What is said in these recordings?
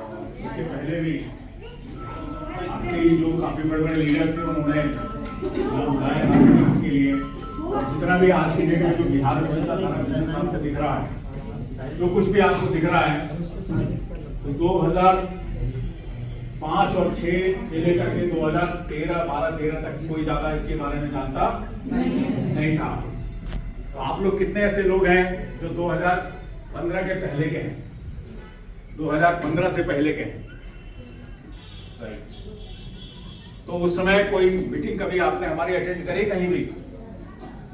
इसके पहले भी आपके जो काफी बड़े बड़े लीडर्स थे उन्होंने बुलाया था मीटिंग्स के लिए। और जितना भी आज की डेट में जो बिहार में चलता सारा बिजनेस आपको दिख रहा है, जो कुछ भी आपको दिख रहा है, तो 2005 और 6 से लेकर के 2013, 12, 13 तक कोई ज्यादा इसके बारे में जानता नहीं था। तो आप लोग कितने ऐसे लोग हैं जो 2015 के पहले के हैं, 2015 से पहले के हैं? राइट। तो उस समय कोई मीटिंग कभी आपने हमारी अटेंड करी कहीं भी?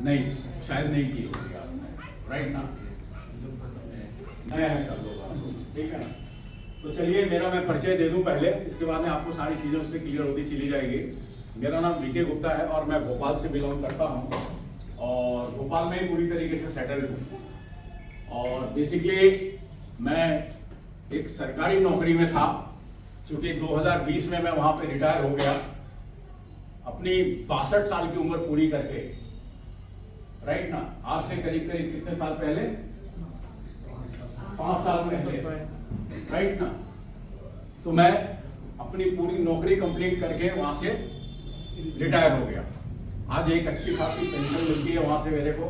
नहीं, शायद नहीं की होगी आपने, राइट ना? नया है सब लोग, ठीक है ना? तो चलिए मेरा मैं परिचय दे दूं पहले, इसके बाद में आपको सारी चीज़ें उससे क्लियर होती चली जाएगी। मेरा नाम वीके गुप्ता है और मैं भोपाल से बिलोंग करता हूं और भोपाल में ही पूरी तरीके से सेटल हूं। और बेसिकली मैं एक सरकारी नौकरी में था, चूंकि 2020 में मैं वहां पे रिटायर हो गया अपनी 62 साल की उम्र पूरी करके, राइट ना? आज से करीब करीब कितने साल पहले? 5 साल पहले, राइट ना? तो मैं अपनी पूरी नौकरी कंप्लीट करके वहां से रिटायर हो गया। आज एक अच्छी खासी पेंशन मिलती है वहां से मेरे को,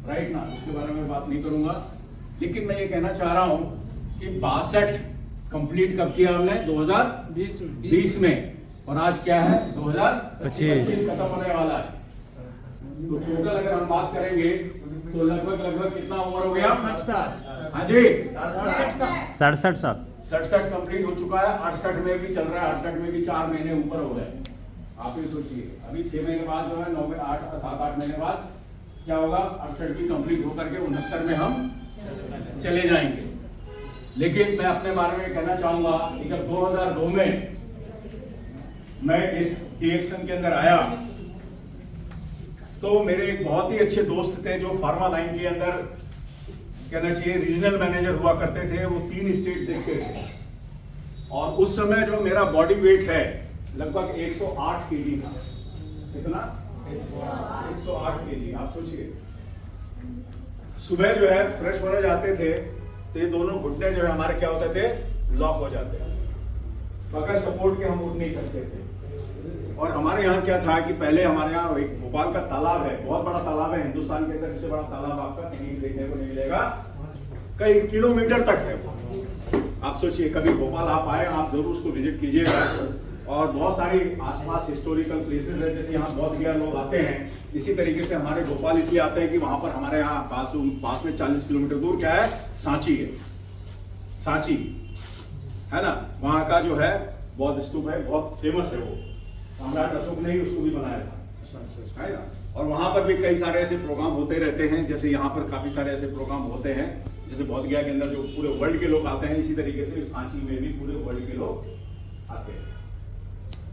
राइट ना? उसके बारे में बात नहीं करूंगा, लेकिन मैं ये कहना चाह रहा हूं कि 62 कंप्लीट कब किया हमने? 2020 में, और आज क्या है? 2025 खत्म होने वाला है। तो टोटल अगर हम बात करेंगे तो लगभग कितना उम्र हो गया? 67। हाँ जी, 67 साल। 67 कंप्लीट हो चुका है। 68 में भी चल रहा है, 68 में भी 4 महीने ऊपर हो गए। आप ही सोचिए, अभी 6 महीने बाद जो है 9 में 7-8 महीने बाद क्या होगा? 68 की कंप्लीट होकर के 69 में हम चले जाएंगे। लेकिन मैं अपने बारे में कहना चाहूंगा कि जब 2002 में मैं इस डीएक्शन के अंदर आया तो मेरे एक बहुत ही अच्छे दोस्त थे जो फार्मा लाइन के अंदर कहना चाहिए रीजनल मैनेजर हुआ करते थे। वो 3 स्टेट देखते थे और उस समय जो मेरा बॉडी वेट है लगभग 108 केजी था। कितना? 108 केजी। आप सोचिए, सुबह जो है फ्रेश होने जाते थे तो ये दोनों घुटने जो है हमारे क्या होते थे? लॉक हो जाते थे, बगैर सपोर्ट के हम उठ नहीं सकते थे। और हमारे यहाँ क्या था कि पहले हमारे यहाँ एक भोपाल का तालाब है, बहुत बड़ा तालाब है, हिंदुस्तान के अंदर इससे बड़ा तालाब आपका कहीं देखने को नहीं मिलेगा, कई किलोमीटर तक है वो। आप सोचिए, कभी भोपाल आप आए, आप जरूर उसको विजिट कीजिएगा। और बहुत सारी आसपास हिस्टोरिकल प्लेसेस है, जैसे यहाँ बौद्ध गया लोग आते हैं, इसी तरीके से हमारे भोपाल इसलिए आते हैं कि वहां पर हमारे यहाँ पास में 40 किलोमीटर दूर क्या है? सांची है। सांची है ना, वहाँ का जो है बौद्ध स्तूप है, बहुत फेमस है वो। सम्राट अशोक ने ही उसको भी बनाया था, है ना? और वहां पर भी कई सारे ऐसे प्रोग्राम होते रहते हैं, जैसे यहाँ पर काफी सारे ऐसे प्रोग्राम होते हैं, जैसे बौद्ध गया के अंदर जो पूरे वर्ल्ड के लोग आते हैं, इसी तरीके से सांची में भी पूरे वर्ल्ड के लोग आते हैं।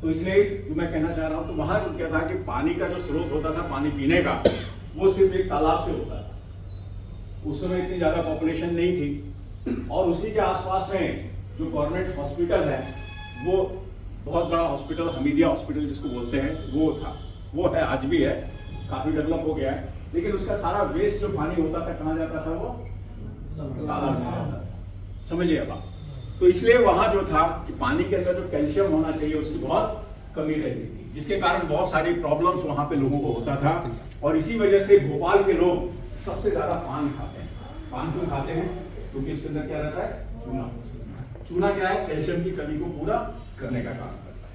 तो इसलिए मैं कहना चाह रहा हूँ, तो वहां क्या था कि पानी का जो स्रोत होता था पानी पीने का, वो सिर्फ एक तालाब से होता था। उस समय इतनी ज्यादा पॉपुलेशन नहीं थी और उसी के आसपास में जो गवर्नमेंट हॉस्पिटल है, वो बहुत बड़ा हॉस्पिटल, हमीदिया हॉस्पिटल जिसको बोलते हैं, वो था, वो है, आज भी है, काफी डेवलप हो गया है। लेकिन उसका सारा वेस्ट जो पानी होता था कहाँ जाता था? वो तालाब में जाता था। समझिए अब आप। तो इसलिए वहां जो था कि पानी के अंदर जो कैल्शियम होना चाहिए उसकी बहुत कमी रहती थी, जिसके कारण बहुत सारी प्रॉब्लम्स वहां पे लोगों को होता था। और इसी वजह से भोपाल के लोग सबसे ज्यादा पान खाते हैं। पान क्यों खाते हैं? क्योंकि इसके अंदर क्या रहता है? चूना। चूना क्या है? कैल्शियम की कमी को पूरा करने का काम करता है।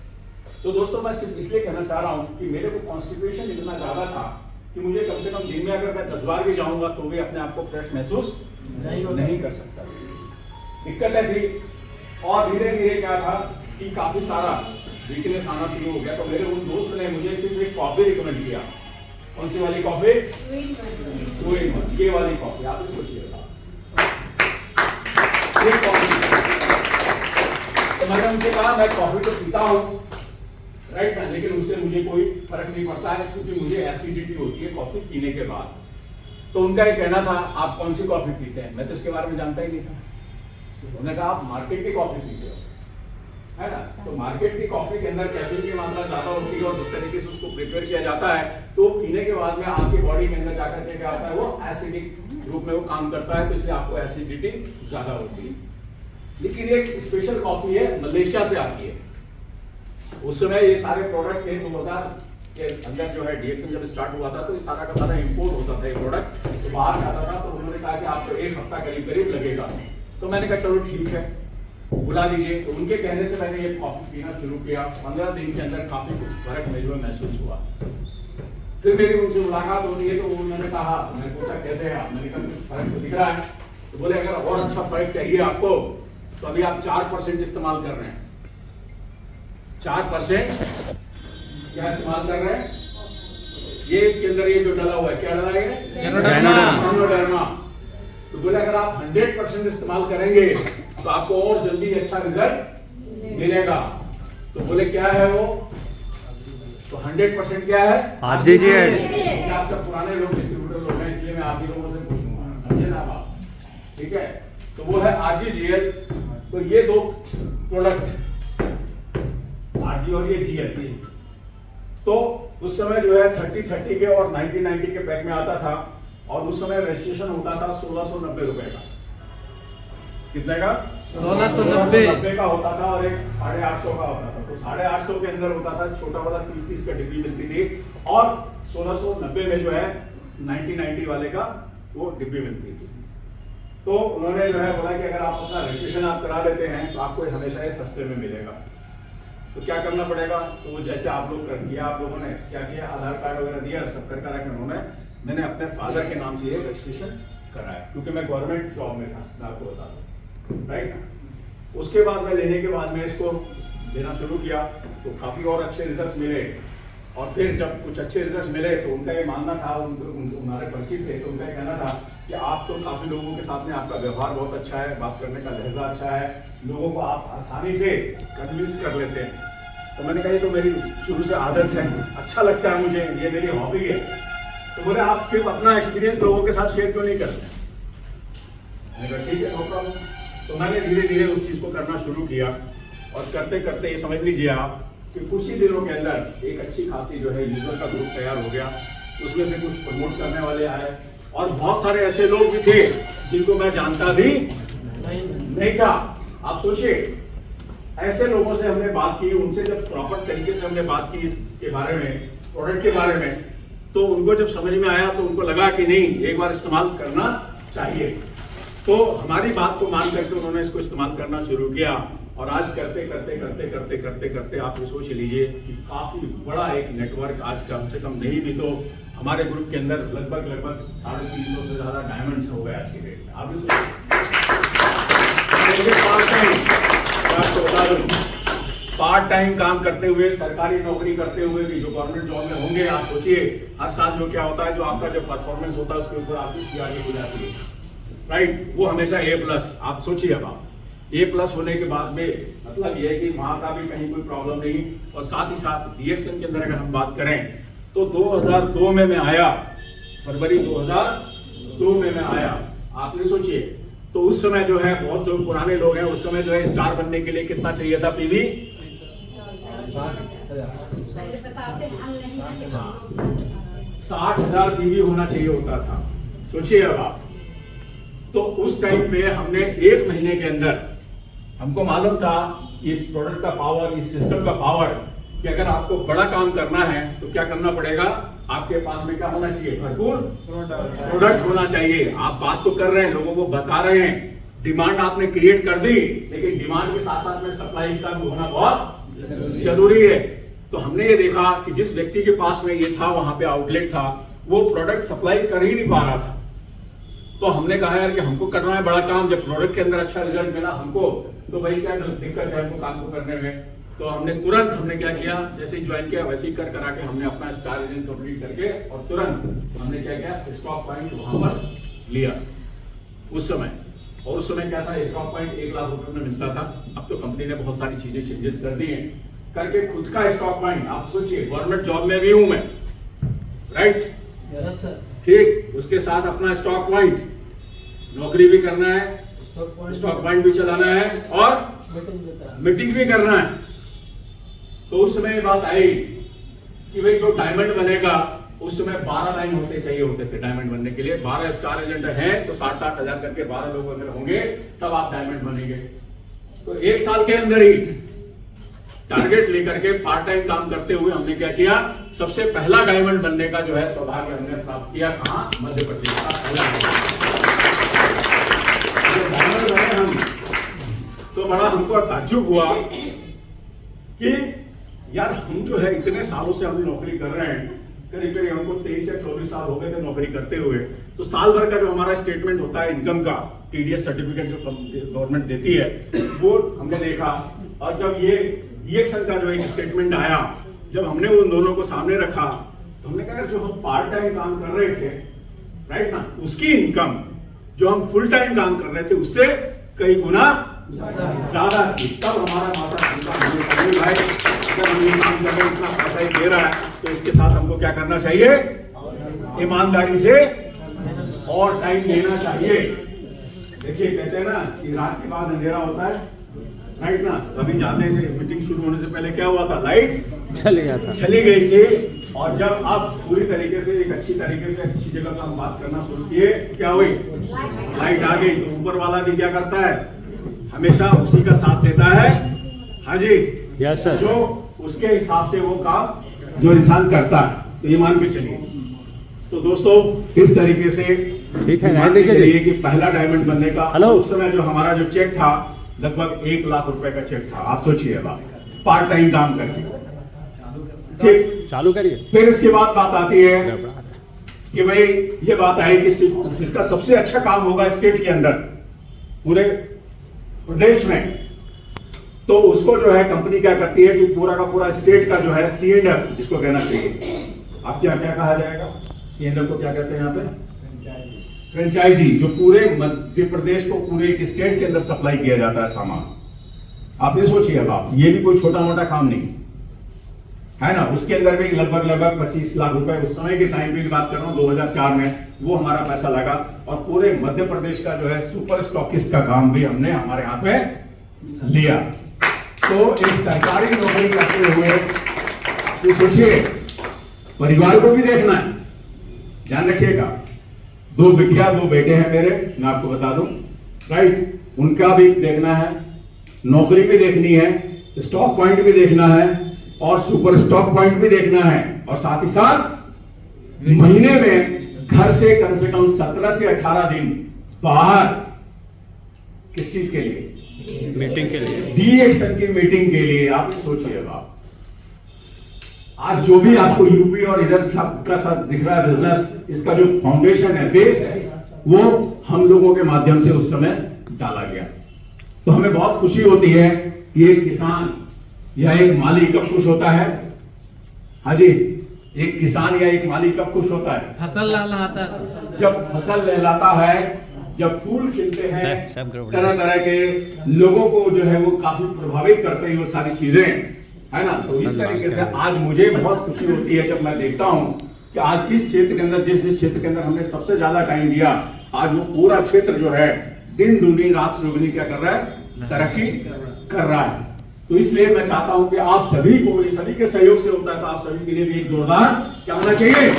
तो दोस्तों, मैं सिर्फ इसलिए कहना चाह रहा हूं कि मेरे को कॉन्स्टिपेशन इतना ज्यादा था कि मुझे कम से कम दिन में अगर मैं 10 बार भी जाऊंगा तो भी अपने आप को फ्रेश महसूस नहीं कर सकता। दिक्कतें थी और धीरे धीरे क्या था कि काफी सारा वीकनेस आना शुरू हो गया। तो मेरे उन दोस्त ने मुझे सिर्फ एक कॉफी रिकमेंड किया। कौन सी वाली कॉफी? ये वाली कॉफी। आप भी सोचिएगा, ये कॉफी। तो मैंने उनसे कहा मैं कॉफी तो पीता हूँ, राइट ना, लेकिन उससे मुझे कोई फर्क नहीं पड़ता है क्योंकि मुझे एसिडिटी होती है कॉफी पीने के बाद। तो उनका ये कहना था आप कौन सी कॉफी पीते हैं? मैं तो इसके बारे में जानता ही नहीं था। उन्होंने कहा आप मार्केट की कॉफी पीते हो, है ना? तो मार्केट की कॉफी के अंदर कैफीन की मात्रा ज्यादा होती है और जिस तरीके से उसको प्रिपेयर किया जाता है तो पीने के बाद में आपकी बॉडी के अंदर जाकर के क्या होता है? वो एसिडिक रूप में वो काम करता है, तो इसलिए आपको एसिडिटी ज्यादा होती है। लेकिन एक स्पेशल कॉफी है, मलेशिया से आती है। उस समय ये सारे प्रोडक्ट थे 2000 के अंदर जो है डीएक्सन जब स्टार्ट हुआ था तो ये सारा का सारा इंपोर्ट होता था ये प्रोडक्ट, तो बाहर से आता था। तो उन्होंने कहा कि आपको 1 हफ्ता करीब करीब लगेगा। तो मैंने कहा चलो ठीक है, बुला दीजिए। तो उनके कहने से मैंने ये कॉफी पीना शुरू किया। 15 दिन के अंदर काफी कुछ फर्क मेरे में महसूस हुआ। फिर मेरी उनसे मुलाकात होती है तो उन्होंने कहा, मैंने पूछा कैसे है आप, मैंने कहा कुछ फर्क तो दिख रहा है। तो बोले अगर और अच्छा फर्क चाहिए आपको तो अभी आप 4% इस्तेमाल कर रहे हैं। 4% क्या इस्तेमाल कर रहे हैं? ये इसके अंदर ये जो डला हुआ है, क्या डला है? गैनोडर्मा। तो बोले अगर आप 100% इस्तेमाल करेंगे तो आपको और जल्दी अच्छा रिजल्ट मिलेगा। तो बोले क्या है वो? तो 100% क्या है? RGGL। आप सब पुराने लोग डिस्ट्रीब्यूटर लोग हैं, इसलिए मैं आप ही लोगों से पूछूंगा, समझे ना आप? ठीक है, तो वो है RGGL। तो ये दो प्रोडक्ट RG और ये GL, तो उस समय जो है 30-30 के और 90-90 के पैक में आता था। और उस समय रजिस्ट्रेशन होता था 1690 रुपए का। कितने का? 1690 का होता था और एक 850 का होता था। तो 850 के अंदर होता था, छोटा वाला 30-30 का डिब्बी मिलती थी, और 1690 में जो है 90-90 वाले का वो डिब्बी मिलती थी। तो उन्होंने जो है बोला कि अगर आप अपना रजिस्ट्रेशन आप करा लेते हैं तो आपको हमेशा ये सस्ते में मिलेगा। तो क्या करना पड़ेगा? तो वो जैसे आप लोग कर किया, आप लोगों ने क्या किया, आधार कार्ड वगैरह दिया, सब कर करा के उन्होंने, मैंने अपने फादर के नाम से ये रजिस्ट्रेशन कराया, क्योंकि मैं गवर्नमेंट जॉब में था, मैं आपको बता दूं, राइट। उसके बाद में लेने के बाद में इसको लेना शुरू किया तो काफ़ी और अच्छे रिजल्ट्स मिले। और फिर जब कुछ अच्छे रिजल्ट्स मिले तो उनका ये मानना था, हमारे परिचित थे, तो उनका ये कहना था कि आप तो काफ़ी लोगों के साथ में आपका व्यवहार बहुत अच्छा है, बात करने का लहजा अच्छा है, लोगों को आप आसानी से कन्विंस कर लेते हैं। तो मैंने कहा ये तो मेरी शुरू से आदत है, अच्छा लगता है मुझे, ये मेरी हॉबी है। तो बोले आप सिर्फ अपना एक्सपीरियंस लोगों के साथ शेयर क्यों नहीं करते? मैंने कहा ठीक है, नो प्रॉब्लम। तो मैंने धीरे धीरे उस चीज़ को करना शुरू किया, और करते करते ये समझ लीजिए आप कि कुछ ही दिनों के अंदर एक अच्छी खासी जो है यूजर का ग्रुप तैयार हो गया। उसमें से कुछ प्रमोट करने वाले आए, और बहुत सारे ऐसे लोग भी थे जिनको मैं जानता भी नहीं था। आप सोचिए, ऐसे लोगों से हमने बात की, उनसे जब प्रॉपर तरीके से हमने बात की इसके बारे में, प्रोडक्ट के बारे में, तो उनको जब समझ में आया तो उनको लगा कि नहीं, एक बार इस्तेमाल करना चाहिए। तो हमारी बात को मान करके उन्होंने इसको इस्तेमाल करना शुरू किया, और आज करते करते करते करते करते करते आप ये सोच लीजिए कि काफी बड़ा एक नेटवर्क आज कम से कम नहीं भी तो हमारे ग्रुप के अंदर लगभग 350 से ज्यादा डायमंड्स हो गए आज की डेट में। आप भी सोचिए, पार्ट टाइम काम करते हुए, सरकारी नौकरी करते हुए भी, जो गवर्नमेंट जॉब में होंगे, आप सोचिए हर साल जो क्या होता है, जो आपका जो परफॉर्मेंस होता है उसके ऊपर आपकी सीआरडी हो जाती है, राइट। वो हमेशा A+। आप सोचिए, अब आप A+ होने के बाद में मतलब ये है कि वहाँ का भी कहीं कोई प्रॉब्लम नहीं। और साथ ही साथ डीएक्सन के अंदर अगर हम बात करें तो 2002 में मैं आया, फरवरी 2002 में मैं आया। आपने सोचिए, तो उस समय जो है बहुत जो पुराने लोग हैं, उस समय जो है स्टार बनने के लिए कितना चाहिए था पीवी? 60,000 पीवी होना चाहिए होता था। सोचिए अब आप, तो उस टाइम पे हमने 1 महीने के अंदर, हमको मालूम था इस प्रोडक्ट का पावर, इस सिस्टम का पावर, कि अगर आपको बड़ा काम करना है तो क्या करना पड़ेगा, आपके पास में क्या होना चाहिए, भरपूर प्रोडक्ट होना चाहिए। आप बात तो कर रहे हैं, लोगों को बता रहे हैं, डिमांड आपने क्रिएट कर दी, लेकिन डिमांड के साथ साथ में सप्लाई का भी होना बहुत जरूरी है। तो हमने ये देखा कि जिस व्यक्ति के पास में ये था, वहां पे आउटलेट था, वो प्रोडक्ट सप्लाई कर ही नहीं पा रहा था। तो हमने कहा यार कि हमको करना है बड़ा काम, जब प्रोडक्ट के अंदर अच्छा रिजल्ट मिला हमको, तो भाई क्या दिक्कत है हमको काम को करने में। तो हमने तुरंत क्या किया, जैसे ही ज्वाइन किया वैसे ही करा के हमने अपना स्टार एजेंट कंप्लीट करके, और तुरंत हमने क्या किया, स्टॉक पॉइंट वहां पर लिया उस समय। और उस समय क्या था, स्टॉक पॉइंट 1 लाख रुपए में मिलता था। अब तो कंपनी ने बहुत सारी चीजें चेंजेस कर दी हैं, करके खुद का स्टॉक पॉइंट, आप सोचिए गवर्नमेंट जॉब में भी हूं मैं, राइट, ठीक, उसके साथ अपना स्टॉक पॉइंट, नौकरी भी करना है, स्टॉक पॉइंट भी चलाना है, और मीटिंग भी करना है। तो उस समय बात आई कि भाई जो डायमंड बनेगा, उस समय 12 लाइन होते चाहिए होते थे डायमंड बनने के लिए। 12 स्टार एजेंट हैं तो 60,000 करके 12 लोग अगर होंगे तब आप डायमंड बनेंगे। तो 1 साल के अंदर ही टारगेट लेकर के पार्ट टाइम काम करते हुए हमने क्या किया, सबसे पहला डायमंड बनने का जो है सौभाग्य हमने प्राप्त किया। कहां? मध्य प्रदेश का पहला डायमंड बने हम। तो बड़ा हमको ताज्जुब हुआ कि यार हम जो है इतने सालों से हम नौकरी कर रहे हैं, करीब करीब हमको 23 या 24 साल हो गए थे नौकरी करते हुए। तो साल भर का जो हमारा स्टेटमेंट होता है इनकम का, टीडीएस सर्टिफिकेट जो गवर्नमेंट देती है, वो हमने देखा। और जब ये डीएक्शन का जो एक स्टेटमेंट आया, जब हमने उन दोनों को सामने रखा, तो हमने कहा जो हम पार्ट टाइम काम कर रहे थे, राइट ना, उसकी इनकम जो हम फुल टाइम काम कर रहे थे उससे कई गुना ज्यादा थी। तब हमारा माता पिता भाई जब हम ये काम कर रहे हैं, इतना पैसा ही दे रहा है, तो इसके साथ हमको क्या करना चाहिए, ईमानदारी से और टाइम देना चाहिए। देखिए कहते हैं ना कि रात के बाद अंधेरा होता है, राइट ना। अभी जाने से, मीटिंग शुरू होने से पहले क्या हुआ था, लाइट चली गई थी। और जब आप पूरी तरीके से एक अच्छी तरीके से अच्छी जगह पर हम बात करना शुरू किए, क्या हुई, लाइट आ गई। तो ऊपर वाला भी क्या करता है, हमेशा उसी का साथ देता है। हाँ जी, यस सर। जो उसके हिसाब से वो काम जो इंसान करता है, तो ये मान के चलिए। तो दोस्तों इस तरीके से ठीक है, मान के चलिए कि पहला डायमंड बनने का उस समय जो हमारा जो चेक था लगभग 1 लाख रुपए का चेक था। आप सोचिए, अब पार्ट टाइम काम करके ठीक चालू करिए। फिर इसके बाद बात आती है कि भाई ये बात आई कि इसका सबसे अच्छा काम होगा स्टेट के अंदर, पूरे प्रदेश में। तो उसको जो है कंपनी क्या करती है कि पूरा का पूरा स्टेट का जो है C&F जिसको कहना चाहिए, आप क्या क्या कहा जाएगा, C&F को क्या कहते हैं यहाँ पे, फ्रेंचाइजी, जो पूरे मध्य प्रदेश को पूरे एक स्टेट के अंदर सप्लाई किया जाता है सामान। आप ये सोचिए, अब आप ये भी कोई छोटा मोटा काम नहीं है ना। उसके अंदर भी लगभग 25 लाख रुपए उस समय के टाइम की बात कर रहा हूँ, 2004 में वो हमारा पैसा लगा। और पूरे मध्य प्रदेश का जो है सुपर स्टॉकिस्ट का काम भी हमने हमारे हाथ में लिया। तो एक सरकारी नौकरी करते हुए तो सोचिए, परिवार को भी देखना है, ध्यान रखिएगा। 2 बिटिया 2 बेटे हैं मेरे, मैं आपको बता दूं, राइट। उनका भी देखना है, नौकरी भी देखनी है, स्टॉक पॉइंट भी देखना है और सुपर स्टॉक पॉइंट भी देखना है। और साथ ही साथ महीने में घर से कम 17 से 18 दिन बाहर, किस चीज के लिए, मीटिंग के लिए, डीएक्शन की मीटिंग के लिए। आप सोचिए, आप आज जो भी आपको यूपी और इधर सबका सब दिख रहा है बिजनेस, इसका जो फाउंडेशन है, बेस है, वो हम लोगों के माध्यम से उस समय डाला गया। तो हमें बहुत खुशी होती है कि एक किसान या एक माली कब खुश होता है, हाँ जी, एक किसान या एक माली कब खुश होता है, फसल लहलाता, जब फसल लहलाता है, जब फूल खिलते हैं, तरह तरह के लोगों को जो है वो काफी प्रभावित करते हैं वो सारी चीजें, है ना। तो इस तरीके से आज मुझे बहुत खुशी होती है जब मैं देखता हूं कि आज इस क्षेत्र के अंदर, जिस क्षेत्र के अंदर हमने सबसे ज्यादा टाइम दिया, आज वो पूरा क्षेत्र जो है दिन दूनी रात चौगुनी क्या कर रहा है, तरक्की कर रहा है। तो इसलिए मैं चाहता हूं कि आप सभी को, ये सभी के सहयोग से होता है, तो आप सभी के लिए भी एक जोरदार क्या होना चाहिए,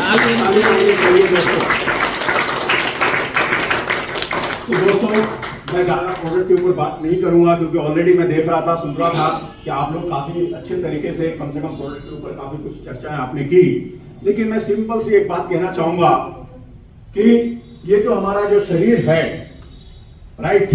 तो दोस्तों मैं ज्यादा प्रोडक्ट के ऊपर बात नहीं करूंगा, क्योंकि ऑलरेडी मैं देख रहा था, सुन रहा था कि आप लोग काफी अच्छे तरीके से कम प्रोडक्ट के ऊपर काफी कुछ चर्चाएं आपने की। लेकिन मैं सिंपल सी एक बात कहना चाहूंगा कि ये जो हमारा जो शरीर है, राइट,